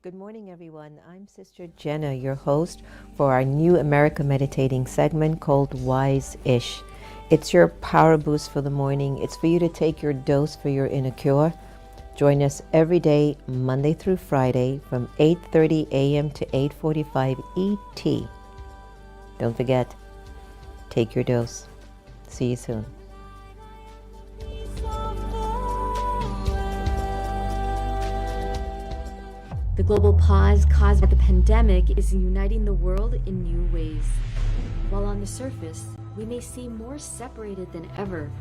Good morning, everyone. I'm Sister Jenna, your host for our new America Meditating segment called Wise-ish. It's your power boost for the morning. It's for you to take your dose for your inner cure. Join us every day, Monday through Friday, from 8:30 a.m. to 8:45 ET. Don't forget, take your dose. See you soon. The global pause caused by the pandemic is uniting the world in new ways. While on the surface, we may seem more separated than ever,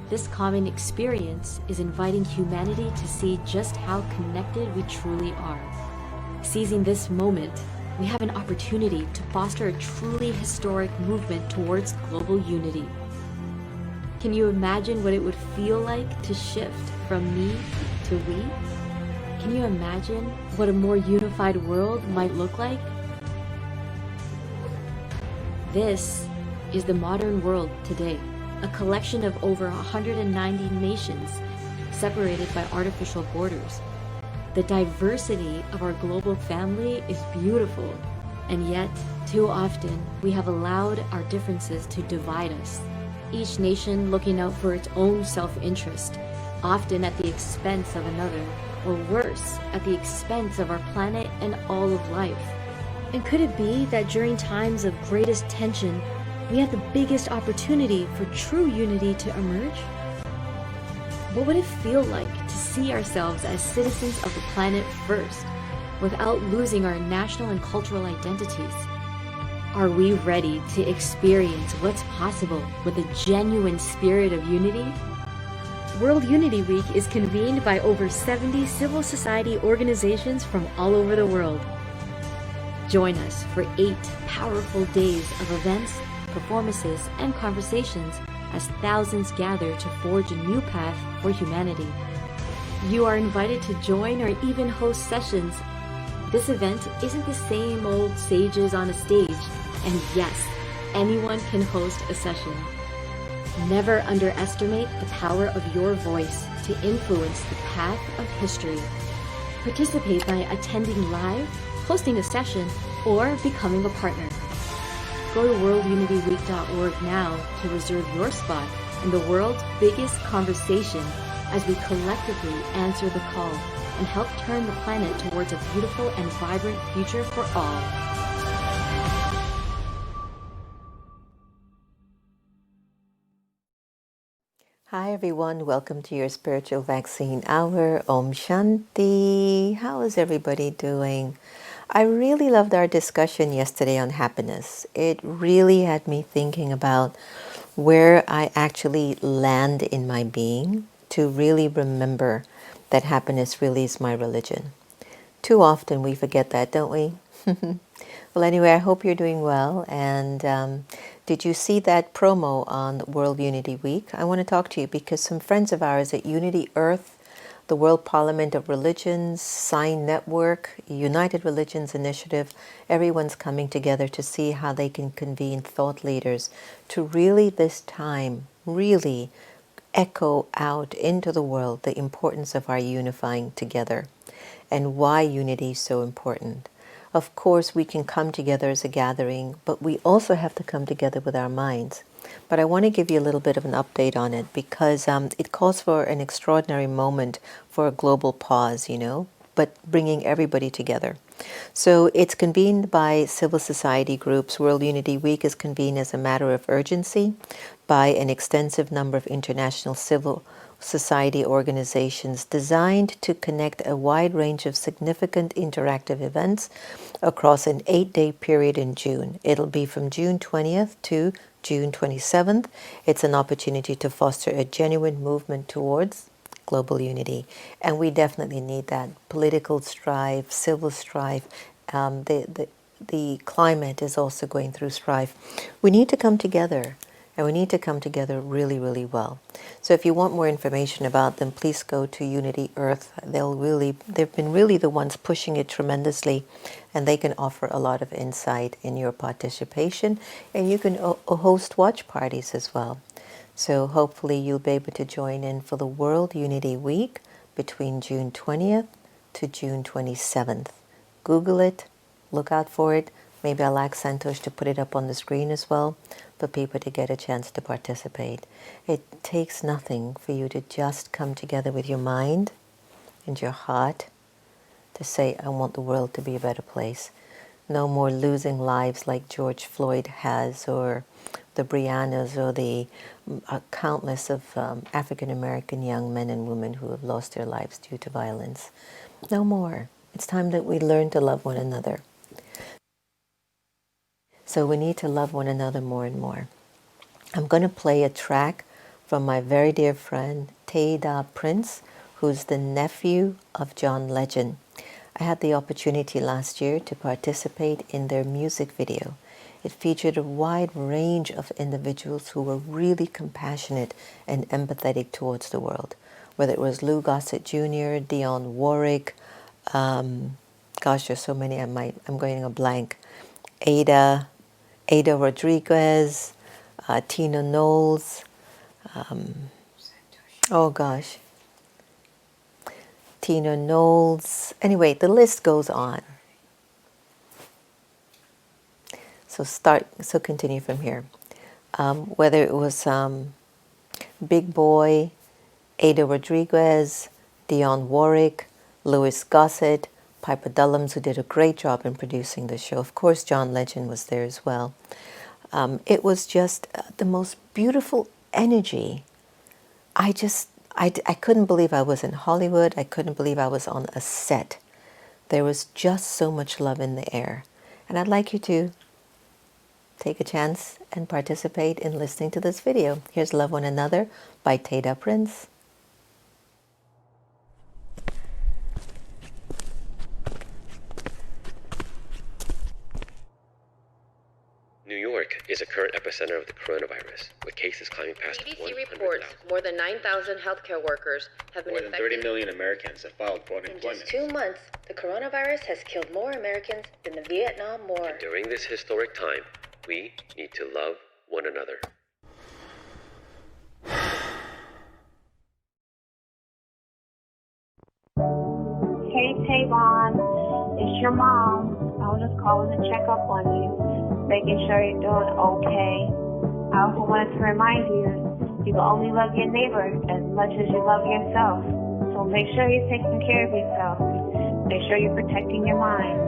this common experience is inviting humanity to see just how connected we truly are. Seizing this moment, we have an opportunity to foster a truly historic movement towards global unity. Can you imagine what it would feel like to shift from me to we? Can you imagine what a more unified world might look like? This is the modern world today, a collection of over 190 nations separated by artificial borders. The diversity of our global family is beautiful, and yet, too often, we have allowed our differences to divide us. Each nation looking out for its own self-interest, often at the expense of another, or worse, at the expense of our planet and all of life. And could it be that during times of greatest tension, we have the biggest opportunity for true unity to emerge? What would it feel like to see ourselves as citizens of the planet first, without losing our national and cultural identities? Are we ready to experience what's possible with a genuine spirit of unity? World Unity Week is convened by over 70 civil society organizations from all over the world. Join us for 8 powerful days of events, performances, and conversations as thousands gather to forge a new path for humanity. You are invited to join or even host sessions. This event isn't the same old sages on a stage, and yes, anyone can host a session. Never underestimate the power of your voice to influence the path of history. Participate by attending live, hosting a session, or becoming a partner. Go to worldunityweek.org now to reserve your spot in the world's biggest conversation as we collectively answer the call and help turn the planet towards a beautiful and vibrant future for all. Hi everyone, welcome to your spiritual vaccine hour. Om Shanti. How is everybody doing? I really loved our discussion yesterday on happiness. It really had me thinking about where I actually land in my being to really remember that happiness really is my religion. Too often we forget that, don't we? Well, anyway, I hope you're doing well. And did you see that promo on World Unity Week? I want to talk to you because some friends of ours at Unity Earth, the World Parliament of Religions, Sign Network, United Religions Initiative, everyone's coming together to see how they can convene thought leaders to really this time, really echo out into the world the importance of our unifying together and why unity is so important. Of course, we can come together as a gathering, but we also have to come together with our minds. But I want to give you a little bit of an update on it because it calls for an extraordinary moment for a global pause, but bringing everybody together. So it's convened by civil society groups. World Unity Week is convened as a matter of urgency by an extensive number of international civil society organizations designed to connect a wide range of significant interactive events across an 8-day period in June. It'll be from June 20th to June 27th. It's an opportunity to foster a genuine movement towards global unity. And we definitely need that. Political strife, civil strife, the climate is also going through strife. We need to come together. And we need to come together really, really well. So if you want more information about them, please go to Unity Earth. They've been really the ones pushing it tremendously, and they can offer a lot of insight in your participation. And you can host watch parties as well. So hopefully you'll be able to join in for the World Unity Week between June 20th to June 27th. Google it, look out for it. Maybe I'll ask Santosh to put it up on the screen as well for people to get a chance to participate. It takes nothing for you to just come together with your mind and your heart to say, I want the world to be a better place. No more losing lives like George Floyd has, or the Briannas, or the countless of African American young men and women who have lost their lives due to violence. No more. It's time that we learn to love one another. So we need to love one another more and more. I'm going to play a track from my very dear friend Teda Prince, who's the nephew of John Legend. I had the opportunity last year to participate in their music video. It featured a wide range of individuals who were really compassionate and empathetic towards the world. Whether it was Lou Gossett Jr., Dionne Warwick, gosh, there's so many, I'm going a blank. Ada Rodriguez, Tina Knowles, Tina Knowles. Anyway, the list goes on. So continue from here. Whether it was Big Boy, Ada Rodriguez, Dionne Warwick, Louis Gossett, Piper Dullums, who did a great job in producing the show. Of course, John Legend was there as well. It was just the most beautiful energy. I couldn't believe I was in Hollywood. I couldn't believe I was on a set. There was just so much love in the air. And I'd like you to take a chance and participate in listening to this video. Here's Love One Another by Teda Prince. New York is a current epicenter of the coronavirus, with cases climbing past CDC 100,000. reports more than 9,000 healthcare workers have been infected. More than 30 million Americans have filed for In unemployment. just 2 months, the coronavirus has killed more Americans than the Vietnam War. And during this historic time, we need to love one another. Hey Tavon, it's your mom. I was just calling to check up on you, making sure you're doing okay. I also wanted to remind you, you can only love your neighbor as much as you love yourself. So make sure you're taking care of yourself. Make sure you're protecting your mind.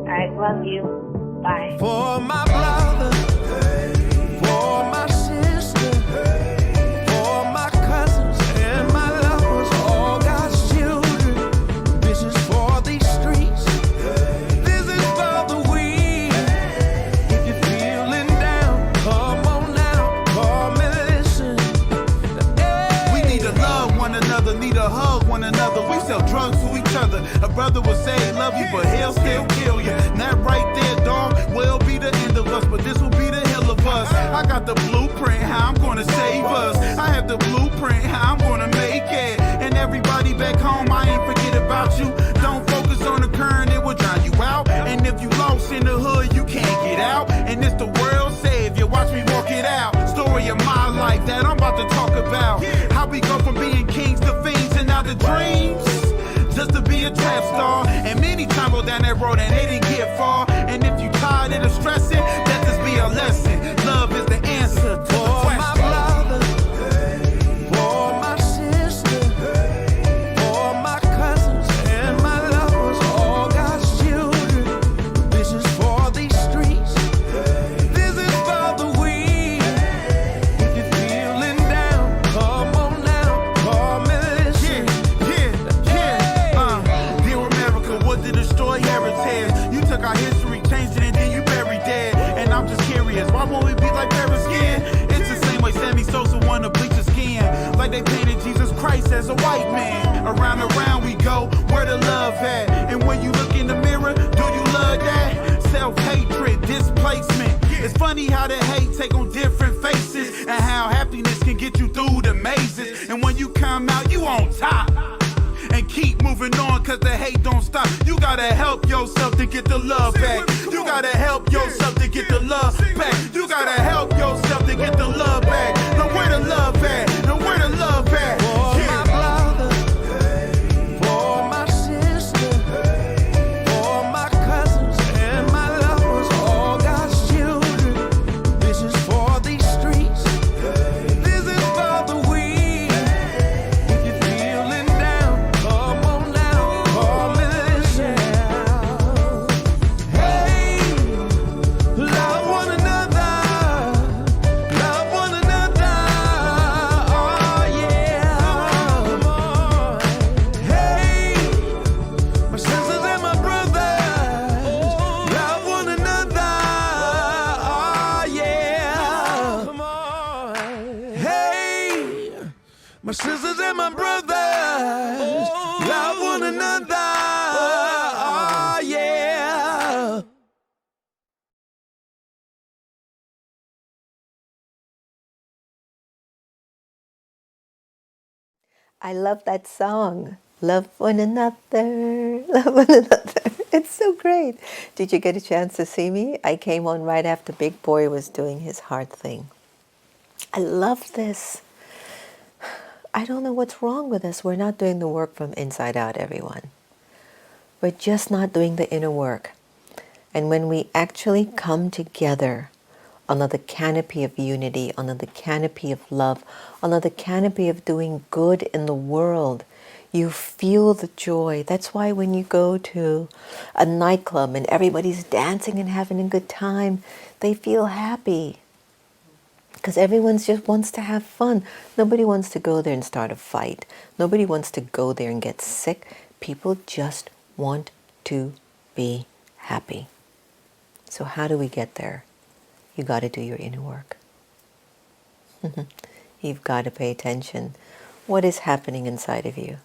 Alright, love you. Bye. For my brother, for my sister, for my cousins and my lovers, all God's children. This is for these streets. This is for the weak. If you're feeling down, come on now, come and listen. Hey. We need to love one another, need to hug one another. We sell drugs to each other. A brother would say love you, but he'll still kill you. That right there, dog, will be the end of us, but this will be the hell of us. I got the blueprint, how I'm gonna save us. I have the blueprint, how I'm gonna make it. And everybody back home, I ain't forget about you. Don't focus on the current, it will drown you out. And if you lost in the hood, you can't get out. And it's the world savior, watch me walk it out. Story of my life that I'm about to talk about. How we go from being kings to fiends and now to dreams. Just to be a trap star. And many times go down that road and they didn't get far. And if you tired of the stressing, let this be a lesson. Love is the answer to the question. My brother, for my sister, for my cousins and my lovers, all God's children. This is for these streets. This is for the weak. If you're feeling down, come on now, come and listen. Dear America, what did destroy heritage? You took our history, changed it, and then you buried dead. And I'm just curious, why won't we be like Paris skin? It's the same way Sammy Sosa wanna bleach his skin. Like they painted Jesus Christ as a white man. Around and around we go, where the love at? And when you look in the mirror, do you love that? Self-hatred, displacement. It's funny how the hate take on different faces, and how happiness can get you through the mazes. And when you come out, you on top. And keep moving on, cause the hate don't stop. You gotta help yourself to get the love back. You gotta help yourself to get the love back. You gotta help yourself to get the love back. Now where the love at? Now where the love at? For my brother, for my sister, for my I love that song. Love one another, love one another. It's so great. Did you get a chance to see me? I came on right after Big Boy was doing his heart thing. I love this. I don't know what's wrong with us. We're not doing the work from inside out, everyone. We're just not doing the inner work. And when we actually come together under the canopy of unity, under the canopy of love, under the canopy of doing good in the world, you feel the joy. That's why when you go to a nightclub and everybody's dancing and having a good time, they feel happy. Because everyone just wants to have fun. Nobody wants to go there and start a fight. Nobody wants to go there and get sick. People just want to be happy. So how do we get there? You got to do your inner work. You've got to pay attention. What is happening inside of you?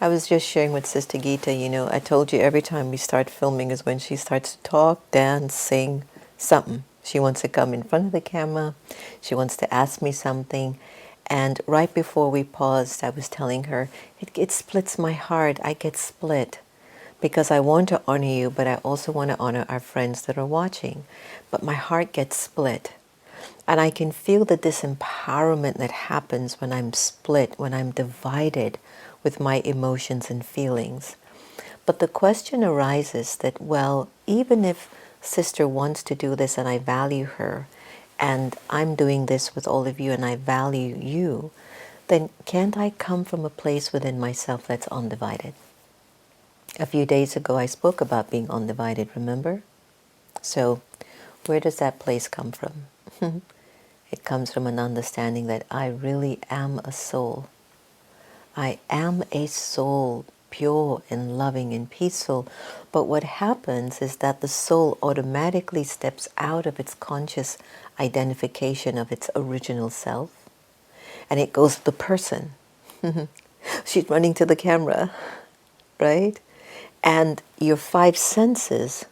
I was just sharing with Sister Gita, I told you every time we start filming is when she starts to talk, dance, sing, something. She wants to come in front of the camera. She wants to ask me something. And right before we paused, I was telling her, it splits my heart. I get split because I want to honor you, but I also want to honor our friends that are watching. But my heart gets split. And I can feel the disempowerment that happens when I'm split, when I'm divided with my emotions and feelings. But the question arises that, well, even if Sister wants to do this and I value her, and I'm doing this with all of you and I value you, then can't I come from a place within myself that's undivided? A few days ago I spoke about being undivided, remember? So where does that place come from? It comes from an understanding that I really am a soul. I am a soul, pure and loving and peaceful. But what happens is that the soul automatically steps out of its conscious identification of its original self, and it goes to the person. She's running to the camera, right? And your five senses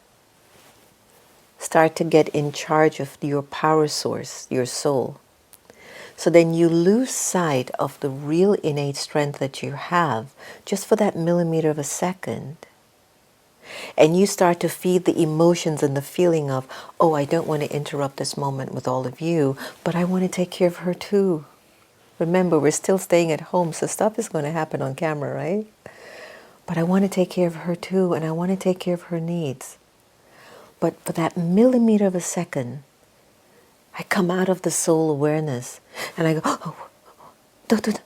start to get in charge of your power source, your soul. So then you lose sight of the real innate strength that you have just for that millimeter of a second. And you start to feed the emotions and the feeling of, oh, I don't want to interrupt this moment with all of you, but I want to take care of her too. Remember, we're still staying at home, so stuff is going to happen on camera, right? But I want to take care of her too, and I want to take care of her needs. But for that millimeter of a second, I come out of the soul awareness and I go, oh, don't.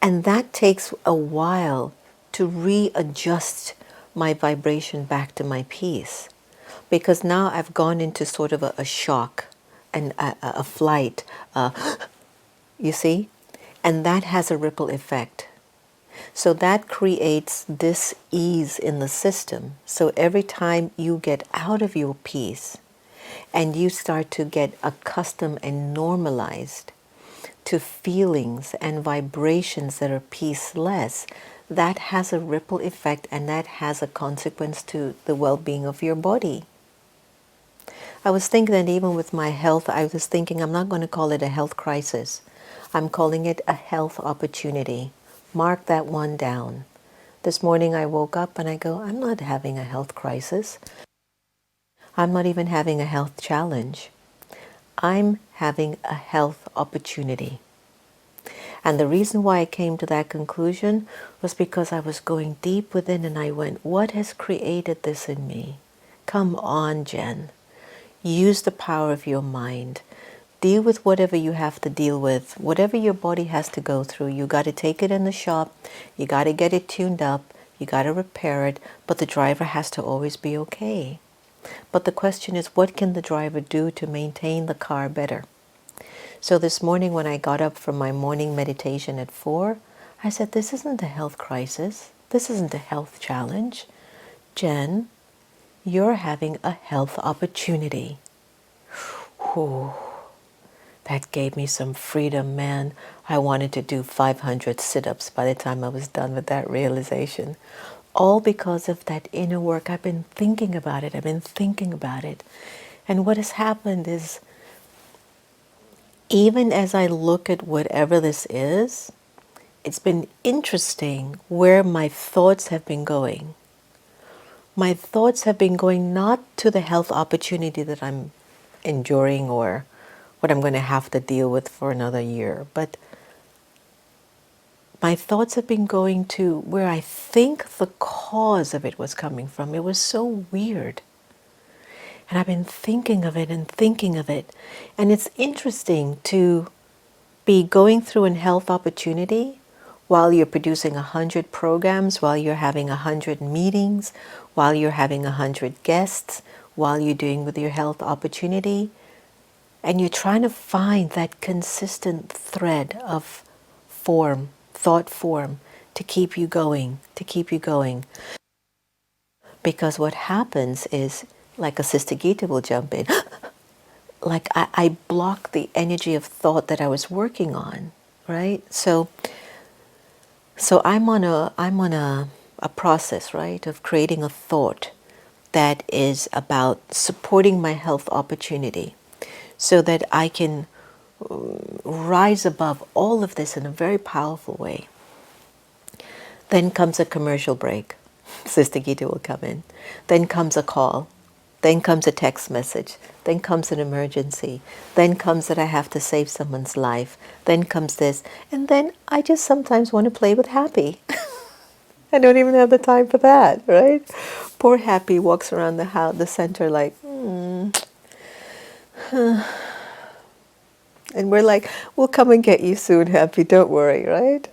And that takes a while to readjust my vibration back to my peace. Because now I've gone into sort of a shock and a flight, you see? And that has a ripple effect. So that creates this ease in the system. So every time you get out of your peace, and you start to get accustomed and normalized to feelings and vibrations that are peaceless, that has a ripple effect and that has a consequence to the well-being of your body. I was thinking that even with my health, I was thinking I'm not going to call it a health crisis. I'm calling it a health opportunity. Mark that one down. This morning I woke up and I go, I'm not having a health crisis. I'm not even having a health challenge. I'm having a health opportunity. And the reason why I came to that conclusion was because I was going deep within and I went, what has created this in me? Come on, Jen. Use the power of your mind. Deal with whatever you have to deal with. Whatever your body has to go through, you got to take it in the shop. You got to get it tuned up. You got to repair it. But the driver has to always be okay. But the question is, what can the driver do to maintain the car better? So this morning when I got up from my morning meditation at 4, I said, this isn't a health crisis. This isn't a health challenge. Jen, you're having a health opportunity. Whew. That gave me some freedom, man. I wanted to do 500 sit-ups by the time I was done with that realization. All because of that inner work. I've been thinking about it. And what has happened is, even as I look at whatever this is, it's been interesting where my thoughts have been going. My thoughts have been going not to the health opportunity that I'm enduring or what I'm going to have to deal with for another year, but my thoughts have been going to where I think the cause of it was coming from. It was so weird. And I've been thinking of it and thinking of it. And it's interesting to be going through a health opportunity while you're producing 100 programs, while you're having 100 meetings, while you're having 100 guests, while you're doing with your health opportunity. And you're trying to find that consistent thread of form, thought form, to keep you going, to keep you going. Because what happens is, like a Sister Gita will jump in, like I block the energy of thought that I was working on, right? So I'm on a process, right, of creating a thought that is about supporting my health opportunity so that I can rise above all of this in a very powerful way. Then comes a commercial break. Sister Gita will come in. Then comes a call. Then comes a text message. Then comes an emergency. Then comes that I have to save someone's life. Then comes this. And then I just sometimes want to play with Happy. I don't even have the time for that, right? Poor Happy walks around the house, the center like, and we're like, we'll come and get you soon, Happy, don't worry, right?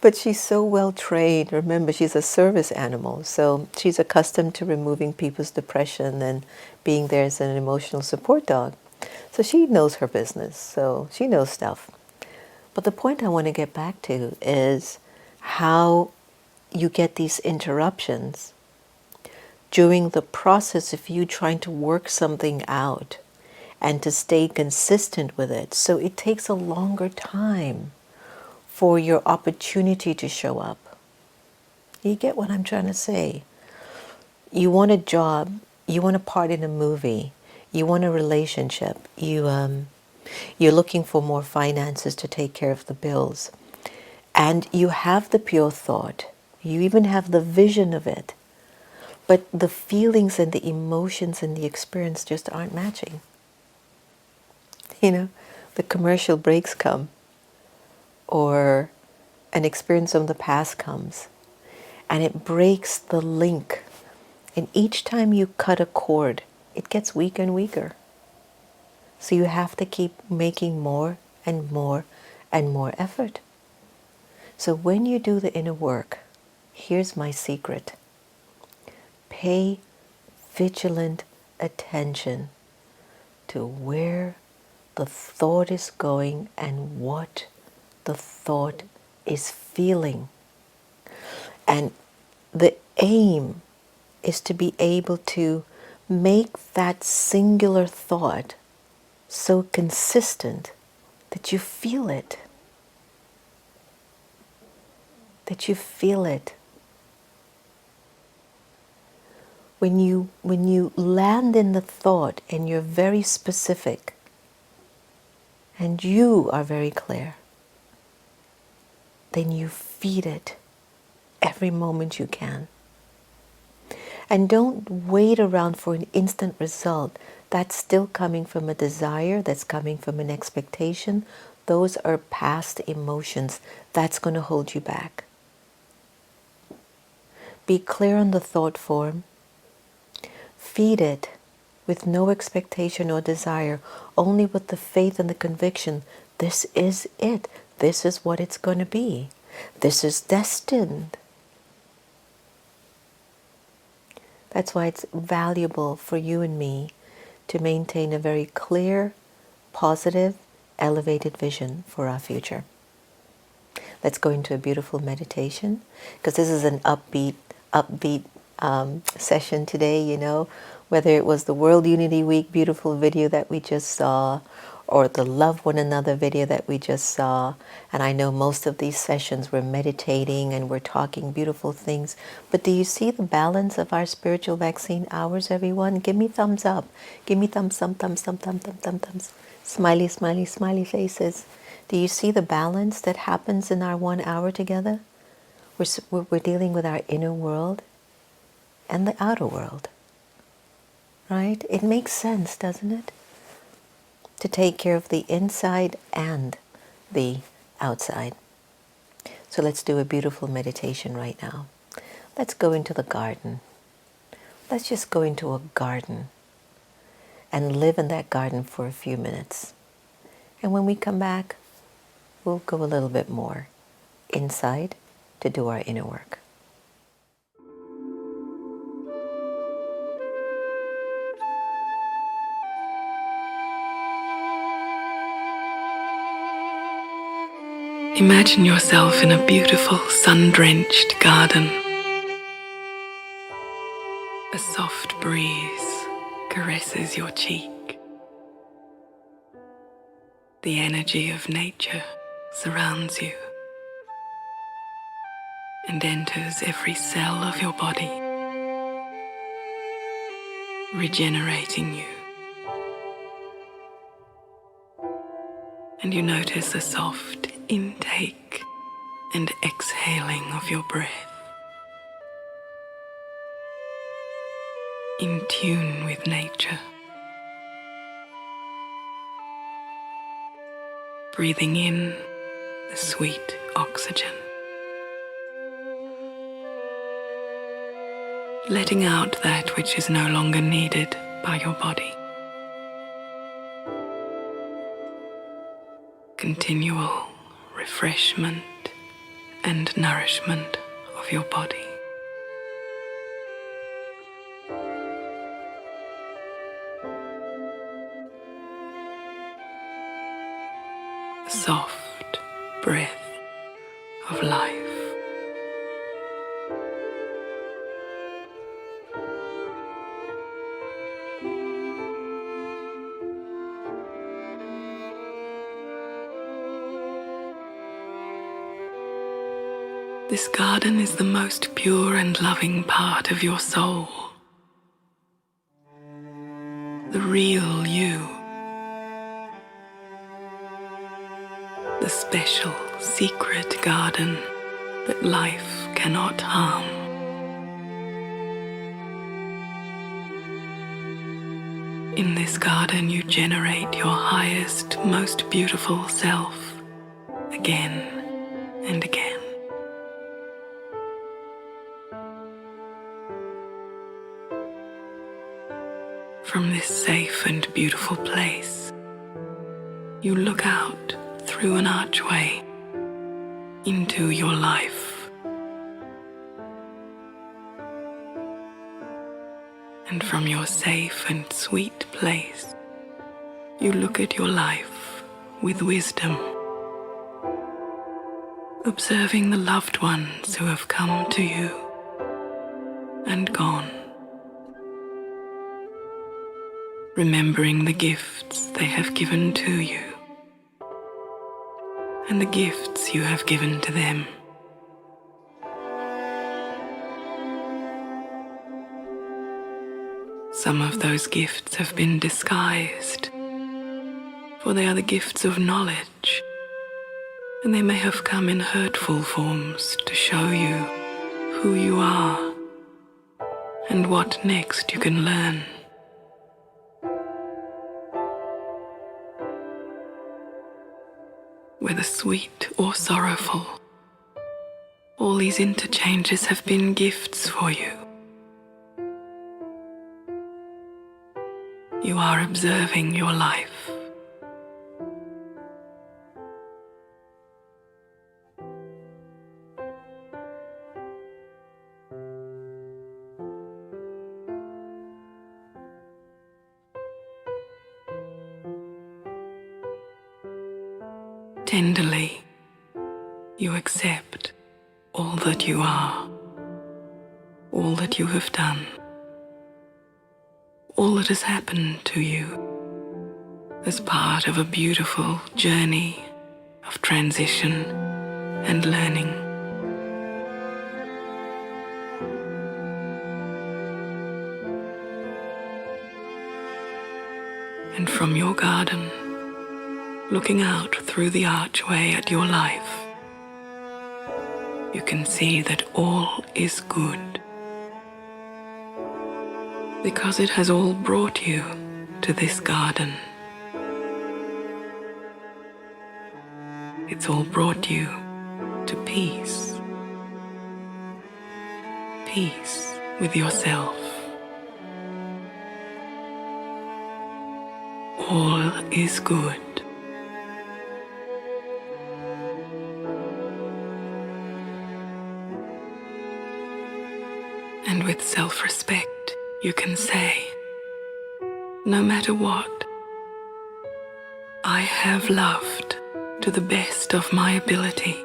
But she's so well trained. Remember, she's a service animal, so she's accustomed to removing people's depression and being there as an emotional support dog. So she knows her business, so she knows stuff. But the point I want to get back to is how you get these interruptions during the process of you trying to work something out and to stay consistent with it. So it takes a longer time for your opportunity to show up. You get what I'm trying to say? You want a job, you want a part in a movie, you want a relationship, you're looking for more finances to take care of the bills, and you have the pure thought, you even have the vision of it, but the feelings and the emotions and the experience just aren't matching. You know, the commercial breaks come, or an experience from the past comes, and it breaks the link. And each time you cut a cord, it gets weaker and weaker. So you have to keep making more and more and more effort. So when you do the inner work, here's my secret. Pay vigilant attention to where the thought is going and what the thought is feeling. And the aim is to be able to make that singular thought so consistent that you feel it. That you feel it. When you land in the thought and you're very specific and you are very clear, then you feed it every moment you can. And don't wait around for an instant result. That's still coming from a desire, that's coming from an expectation. Those are past emotions. That's going to hold you back. Be clear on the thought form. Feed it with no expectation or desire, only with the faith and the conviction. This is it. This is what it's going to be. This is destined. That's why it's valuable for you and me to maintain a very clear, positive, elevated vision for our future. Let's go into a beautiful meditation, because this is an upbeat session today, you know, whether it was the World Unity Week beautiful video that we just saw, or the Love One Another video that we just saw. And I know most of these sessions we're meditating and we're talking beautiful things. But do you see the balance of our spiritual vaccine hours, everyone? Give me thumbs up. Give me thumbs, thumbs. Smiley, smiley, smiley faces. Do you see the balance that happens in our 1 hour together? We're dealing with our inner world and the outer world, right? It makes sense, doesn't it? To take care of the inside and the outside. So let's do a beautiful meditation right now. Let's go into the garden. Let's just go into a garden and live in that garden for a few minutes. And when we come back, we'll go a little bit more inside to do our inner work. Imagine yourself in a beautiful sun-drenched garden. A soft breeze caresses your cheek. The energy of nature surrounds you and enters every cell of your body, regenerating you. And you notice a soft intake and exhaling of your breath, in tune with nature. Breathing in the sweet oxygen, letting out that which is no longer needed by your body. Continual refreshment and nourishment of your body. A soft breath of life. This garden is the most pure and loving part of your soul. The real you. The special, secret garden that life cannot harm. In this garden you generate your highest, most beautiful self again and again. From this safe and beautiful place, you look out through an archway into your life. And from your safe and sweet place, you look at your life with wisdom, observing the loved ones who have come to you and gone, remembering the gifts they have given to you and the gifts you have given to them. Some of those gifts have been disguised, for they are the gifts of knowledge, and they may have come in hurtful forms to show you who you are and what next you can learn. Whether sweet or sorrowful, all these interchanges have been gifts for you. You are observing your life. Tenderly, you accept all that you are, all that you have done, all that has happened to you as part of a beautiful journey of transition and learning. And from your garden, looking out through the archway at your life, you can see that all is good, because it has all brought you to this garden. It's all brought you to peace. Peace with yourself. All is good. And with self-respect, you can say, no matter what, I have loved to the best of my ability.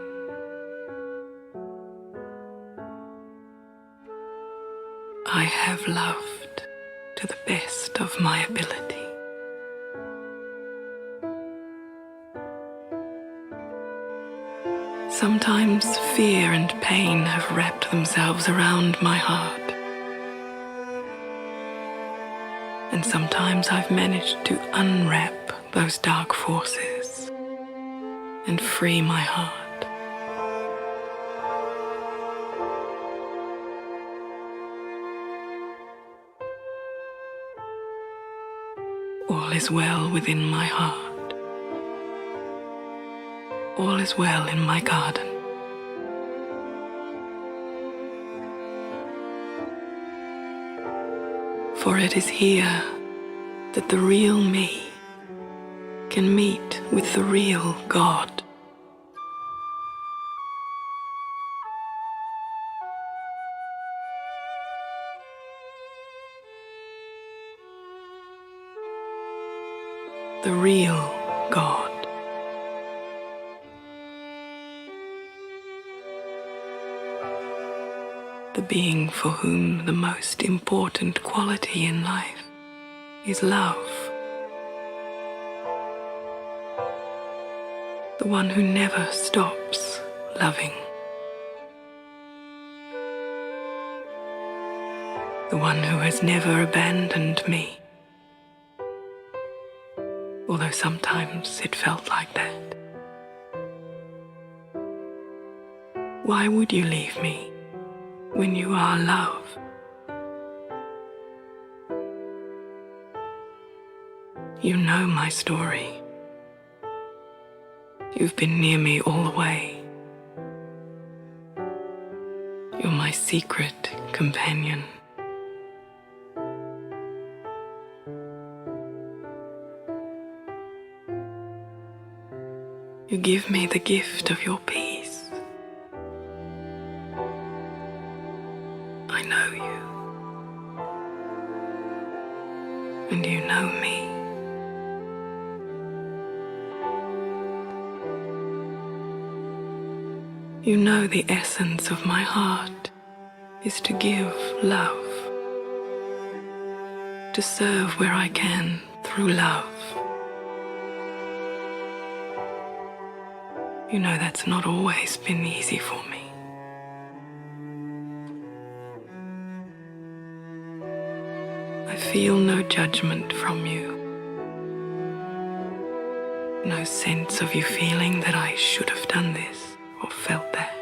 I have loved to the best of my ability. Sometimes fear and pain have wrapped themselves around my heart. And sometimes I've managed to unwrap those dark forces and free my heart. All is well within my heart. All is well in my garden. For it is here that the real me can meet with the real God. The real God. The being for whom the most important quality in life is love. The one who never stops loving. The one who has never abandoned me. Although sometimes it felt like that. Why would you leave me when you are love? You know my story. You've been near me all the way. You're my secret companion. You give me the gift of your peace. I know you. And you know me. You know the essence of my heart is to give love, to serve where I can through love. You know that's not always been easy for me. I feel no judgment from you. No sense of you feeling that I should have done this or felt that.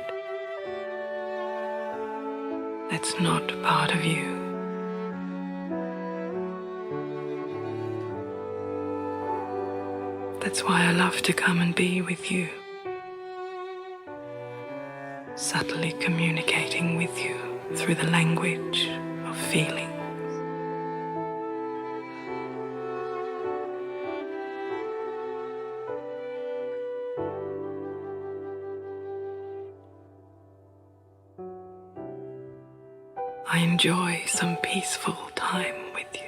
That's not part of you. That's why I love to come and be with you. Subtly communicating with you through the language of feeling. I enjoy some peaceful time with you.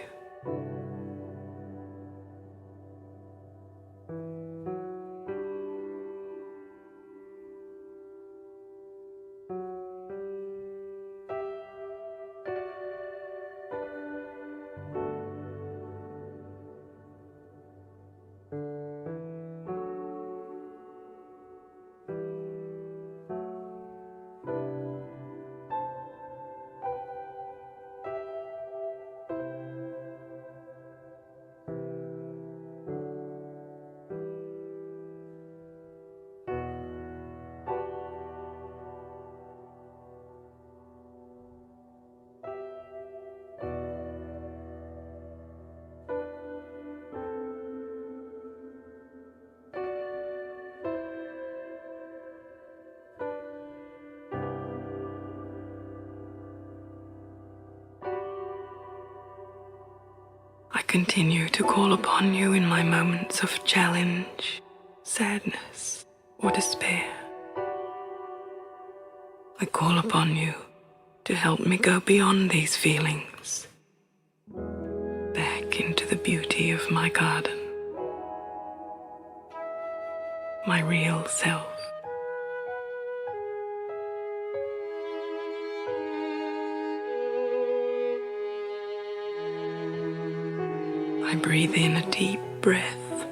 continue to call upon you in my moments of challenge, sadness, or despair. I call upon you to help me go beyond these feelings, back into the beauty of my garden, my real self. I breathe in a deep breath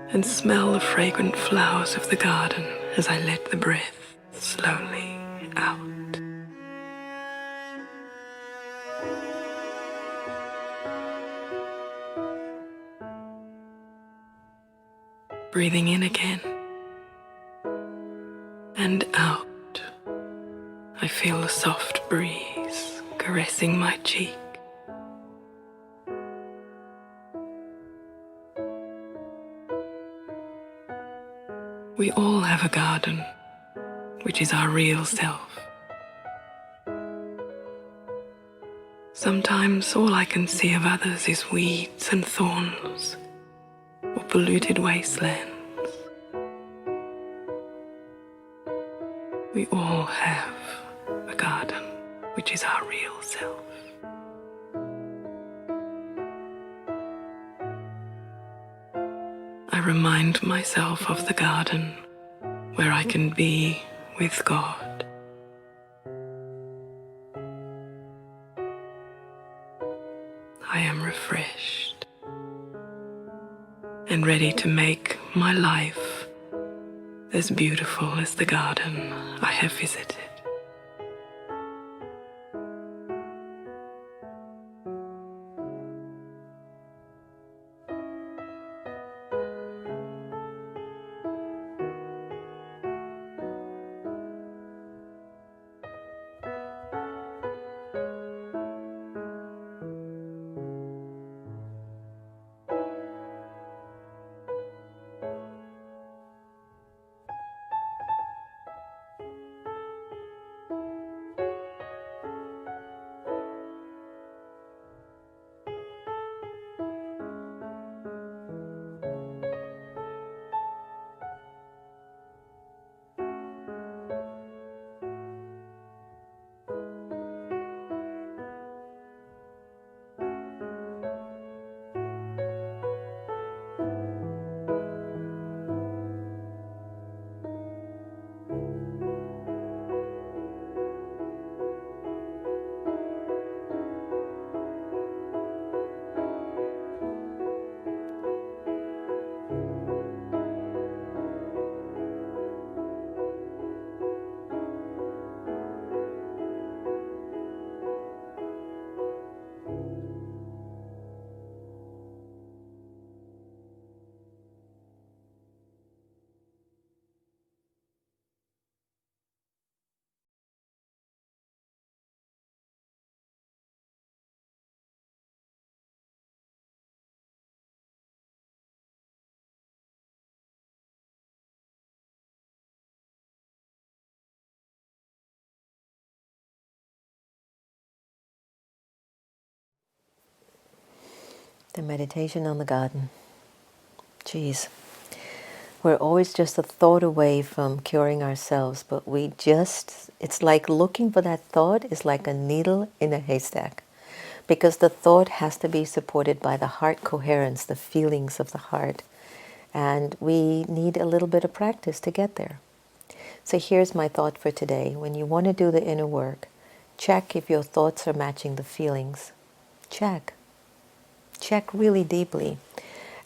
and smell the fragrant flowers of the garden as I let the breath slowly out. Breathing in again and out, I feel the soft breeze caressing my cheek. We all have a garden, which is our real self. Sometimes all I can see of others is weeds and thorns or polluted wastelands. We all have a garden, which is our real self. I remind myself of the garden where I can be with God. I am refreshed and ready to make my life as beautiful as the garden I have visited. The meditation on the garden. Geez, we're always just a thought away from curing ourselves, but it's like looking for that thought is like a needle in a haystack, because the thought has to be supported by the heart coherence, the feelings of the heart, and we need a little bit of practice to get there. So here's my thought for today. When you want to do the inner work, check if your thoughts are matching the feelings. Check. Check really deeply,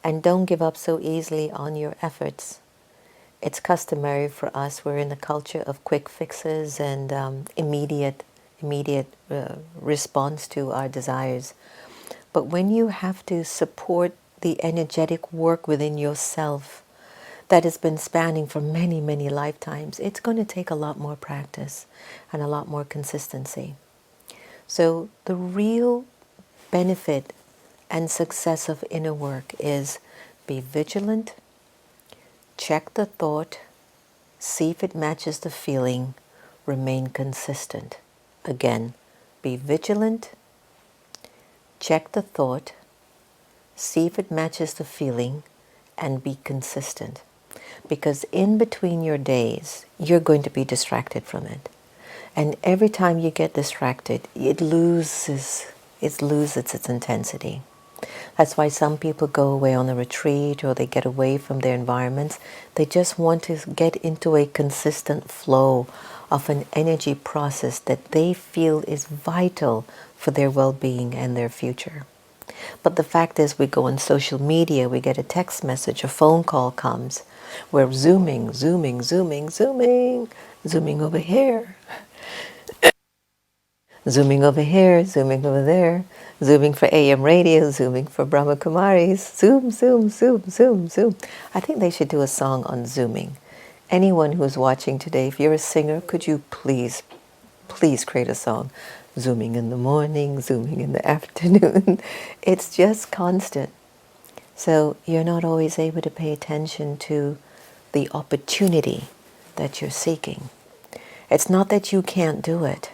and don't give up so easily on your efforts. It's customary for us, we're in a culture of quick fixes and immediate response to our desires. But when you have to support the energetic work within yourself that has been spanning for many, many lifetimes, it's going to take a lot more practice and a lot more consistency. So the real benefit and success of inner work is be vigilant, check the thought, see if it matches the feeling, remain consistent. Again, be vigilant, check the thought, See if it matches the feeling and be consistent. Because in between your days, you're going to be distracted from it. And every time you get distracted, it loses its intensity. That's why some people go away on a retreat or they get away from their environments. They just want to get into a consistent flow of an energy process that they feel is vital for their well-being and their future. But the fact is, we go on social media, we get a text message, a phone call comes. We're zooming, zooming, zooming, zooming, zooming over here, zooming over here, zooming over there, zooming for AM radio, zooming for Brahma Kumaris, zoom, zoom, zoom, zoom, zoom. I think they should do a song on zooming. Anyone who's watching today, if you're a singer, could you please create a song? Zooming in the morning, zooming in the afternoon. It's just constant. So you're not always able to pay attention to the opportunity that you're seeking. It's not that you can't do it.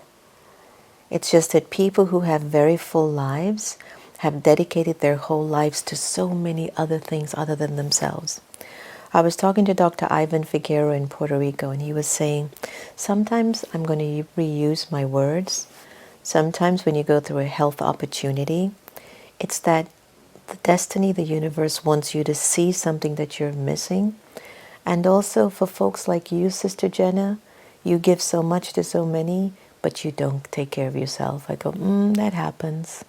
It's just that people who have very full lives have dedicated their whole lives to so many other things other than themselves. I was talking to Dr. Ivan Figueroa in Puerto Rico, and he was saying, sometimes I'm going to reuse my words. Sometimes when you go through a health opportunity, it's that the destiny, the universe wants you to see something that you're missing. And also for folks like you, Sister Jenna, you give so much to so many, but you don't take care of yourself. I go, that happens.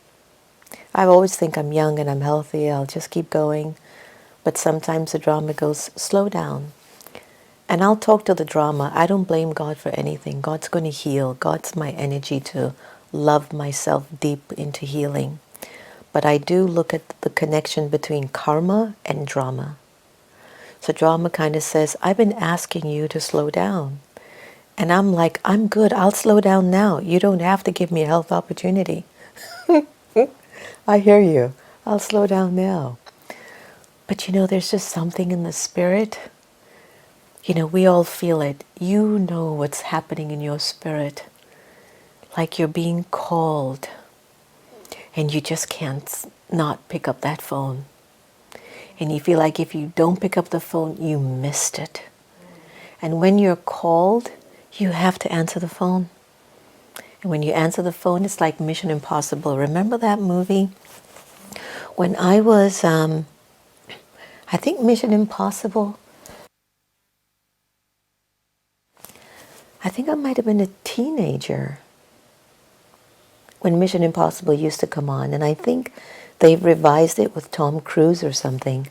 I always think I'm young and I'm healthy, I'll just keep going. But sometimes the drama goes, slow down. And I'll talk to the drama. I don't blame God for anything. God's going to heal. God's my energy to love myself deep into healing. But I do look at the connection between karma and drama. So drama kind of says, I've been asking you to slow down. And I'm like, I'm good. I'll slow down now. You don't have to give me a health opportunity. I hear you. I'll slow down now. But there's just something in the spirit. We all feel it. You know what's happening in your spirit. Like you're being called. And you just can't not pick up that phone. And you feel like if you don't pick up the phone, you missed it. And when you're called, you have to answer the phone. And when you answer the phone, it's like Mission Impossible. Remember that movie? When I was, I think Mission Impossible, I think I might have been a teenager when Mission Impossible used to come on. And I think they've revised it with Tom Cruise or something.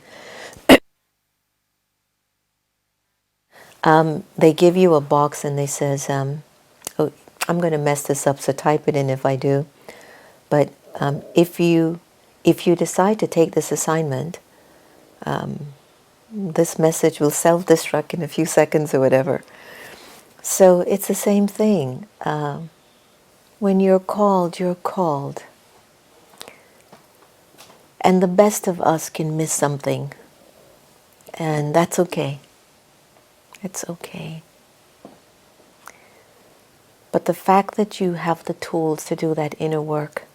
They give you a box and they says, oh, I'm going to mess this up, so type it in if I do. But if you decide to take this assignment, this message will self-destruct in a few seconds or whatever. So it's the same thing. When you're called, you're called. And the best of us can miss something. And that's okay. It's okay. But the fact that you have the tools to do that inner work,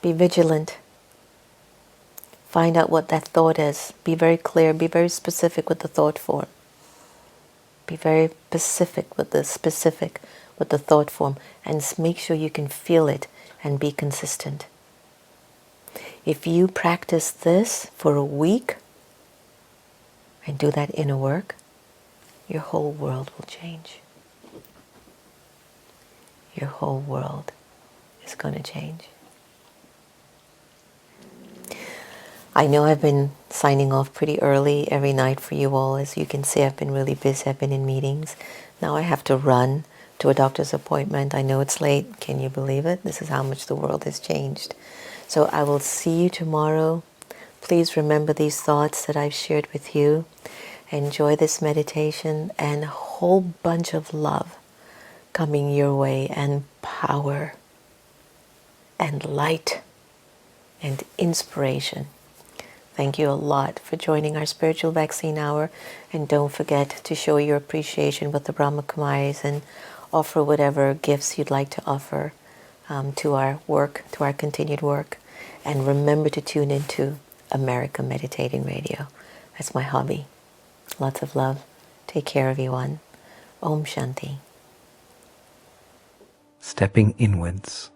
be vigilant. Find out what that thought is. Be very clear. Be very specific with the thought form. Be very specific with the thought form. And make sure you can feel it and be consistent. If you practice this for a week and do that inner work, your whole world will change. Your whole world is going to change. I know I've been signing off pretty early every night for you all. As you can see, I've been really busy. I've been in meetings. Now I have to run to a doctor's appointment. I know it's late. Can you believe it? This is how much the world has changed. So I will see you tomorrow. Please remember these thoughts that I've shared with you. Enjoy this meditation and a whole bunch of love coming your way, and power and light and inspiration. Thank you a lot for joining our Spiritual Vaccine Hour, and don't forget to show your appreciation with the Brahma Kumaris and offer whatever gifts you'd like to offer to our work, to our continued work. And remember to tune into America Meditating Radio. That's my hobby. Lots of love. Take care, everyone. Om Shanti. Stepping inwards.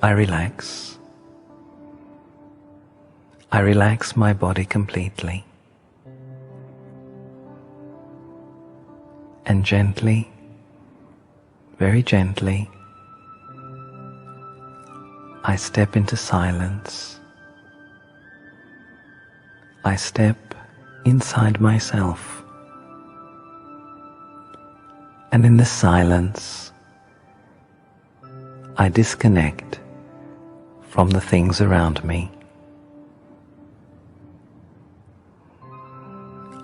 I relax. I relax my body completely. And gently, very gently, I step into silence. I step inside myself. And in the silence, I disconnect from the things around me.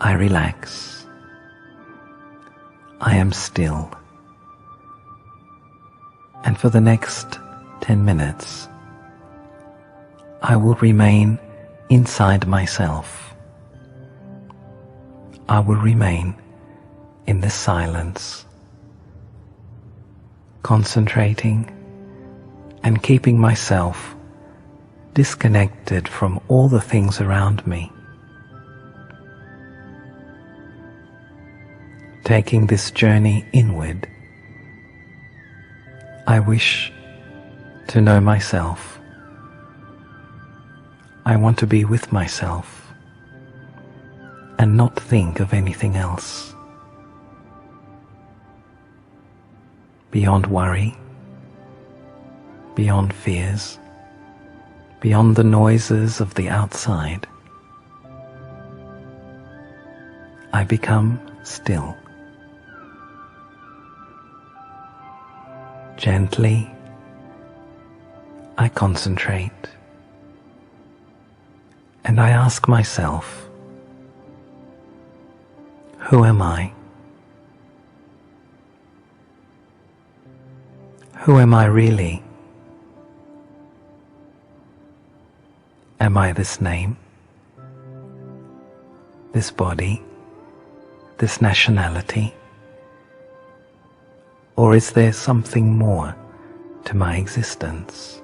I relax. I am still. And for the next 10 minutes, I will remain inside myself. I will remain in this silence, concentrating and keeping myself disconnected from all the things around me. Taking this journey inward, I wish to know myself. I want to be with myself and not think of anything else. Beyond worry, beyond fears, beyond the noises of the outside, I become still. Gently, I concentrate, and I ask myself, who am I? Who am I really? Am I this name, this body, this nationality? Or is there something more to my existence?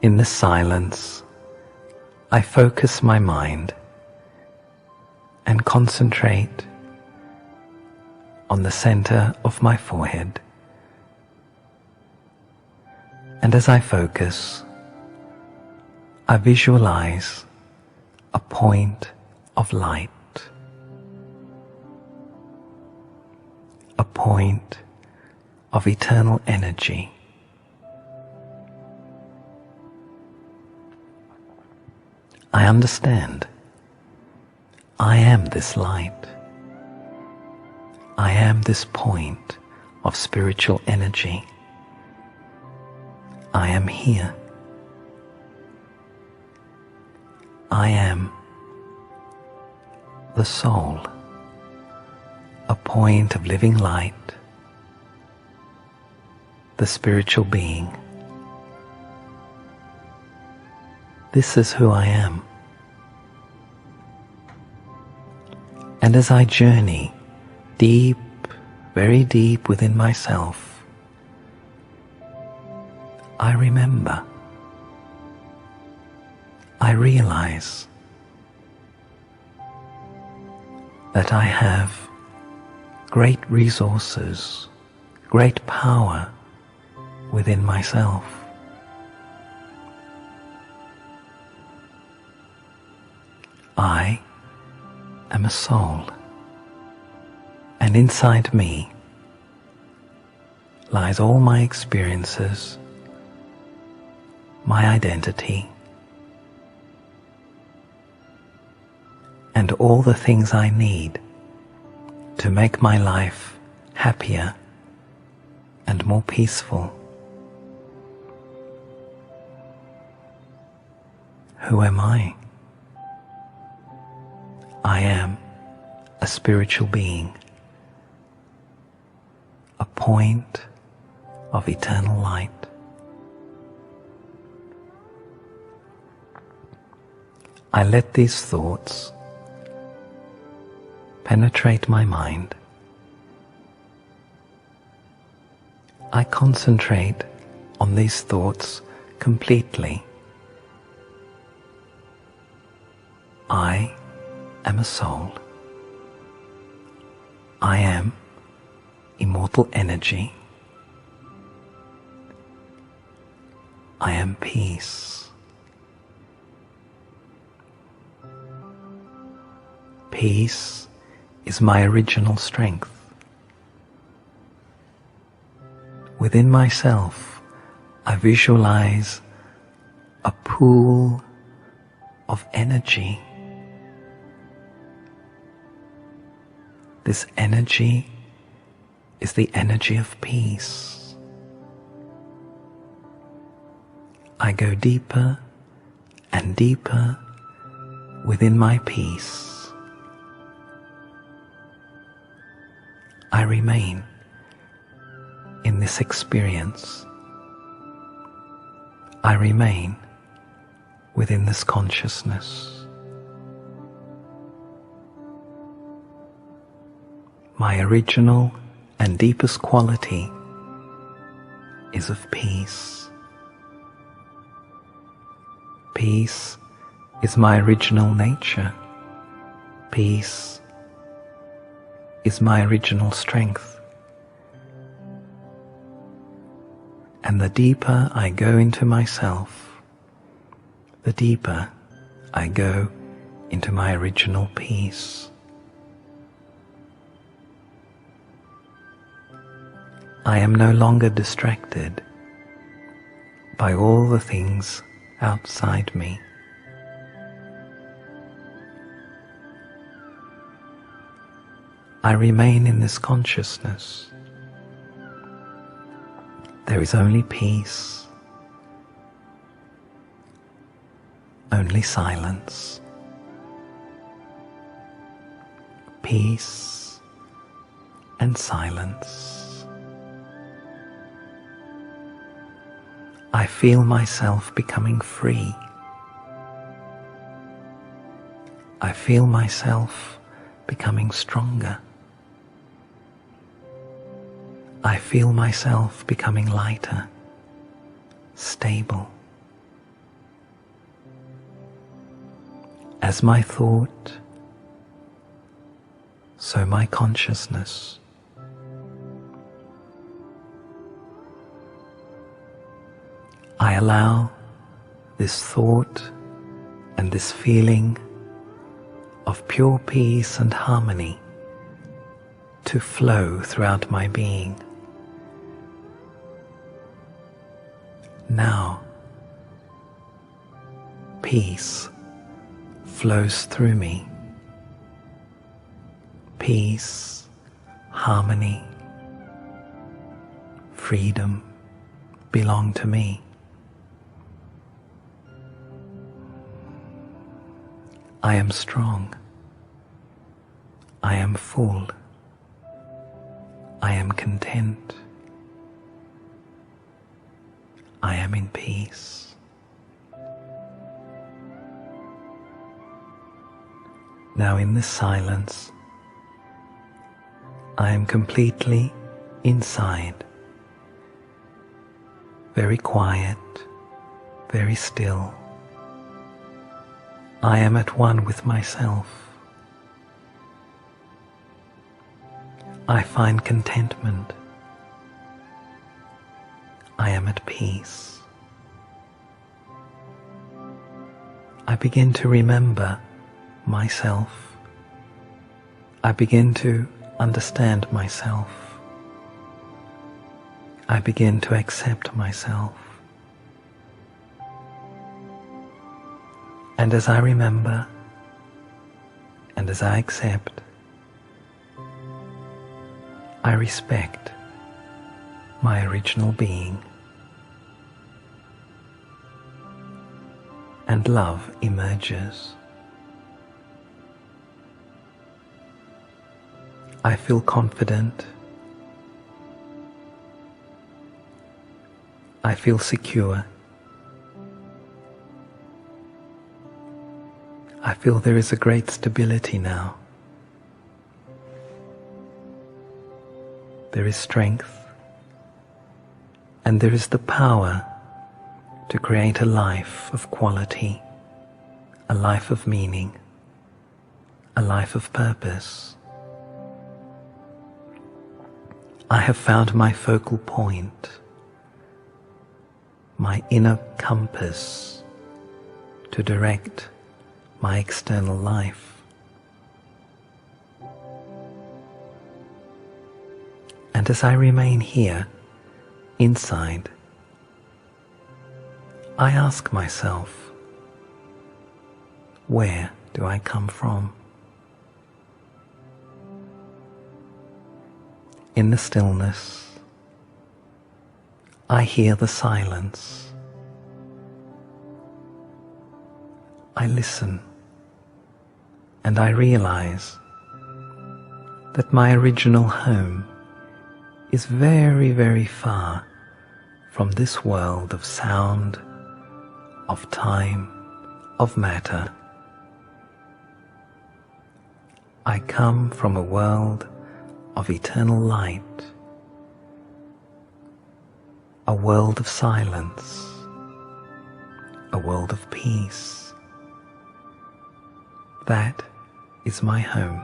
In the silence, I focus my mind and concentrate on the center of my forehead. And as I focus, I visualize a point of light, a point of eternal energy. I understand. I am this light. I am this point of spiritual energy. I am here. I am the soul, a point of living light, the spiritual being. This is who I am. And as I journey deep, very deep within myself, I remember, I realize that I have great resources, great power within myself. I am a soul, and inside me lies all my experiences, my identity, and all the things I need to make my life happier and more peaceful. Who am I? I am a spiritual being, a point of eternal light. I let these thoughts penetrate my mind. I concentrate on these thoughts completely. I am a soul. I am immortal energy. I am peace. Peace is my original strength. Within myself, I visualize a pool of energy. This energy is the energy of peace. I go deeper and deeper within my peace. I remain in this experience. I remain within this consciousness. My original and deepest quality is of peace. Peace is my original nature. Peace is my original strength. And the deeper I go into myself, the deeper I go into my original peace. I am no longer distracted by all the things outside me. I remain in this consciousness. There is only peace, only silence. Peace and silence. I feel myself becoming free. I feel myself becoming stronger. I feel myself becoming lighter, stable. As my thought, so my consciousness. I allow this thought and this feeling of pure peace and harmony to flow throughout my being. Now, peace flows through me. Peace, harmony, freedom belong to me. I am strong. I am full. I am content. I am in peace. Now in this silence, I am completely inside, very quiet, very still. I am at one with myself. I find contentment. I am at peace. I begin to remember myself. I begin to understand myself. I begin to accept myself. And as I remember, and as I accept, I respect my original being, and love emerges. I feel confident. I feel secure. I feel there is a great stability now. There is strength, and there is the power to create a life of quality, a life of meaning, a life of purpose. I have found my focal point, my inner compass to direct my external life. And as I remain here, inside, I ask myself, where do I come from? In the stillness, I hear the silence. I listen, and I realize that my original home is very, very far from this world of sound, of time, of matter. I come from a world of eternal light, a world of silence, a world of peace. That is my home.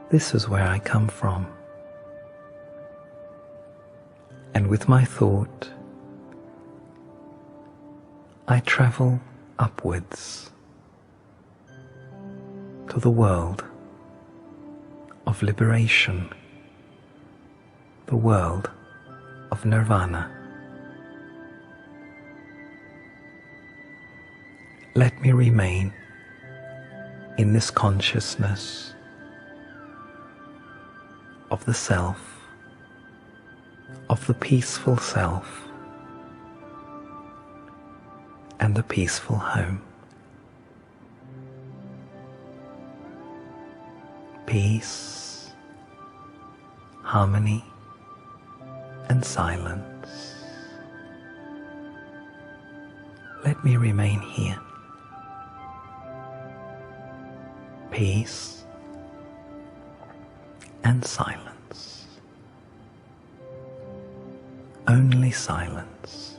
This is where I come from. And with my thought, I travel upwards to the world of liberation, the world of nirvana. Let me remain in this consciousness of the self, of the peaceful self, and the peaceful home. Peace, harmony, and silence. Let me remain here. Peace and silence. Only silence.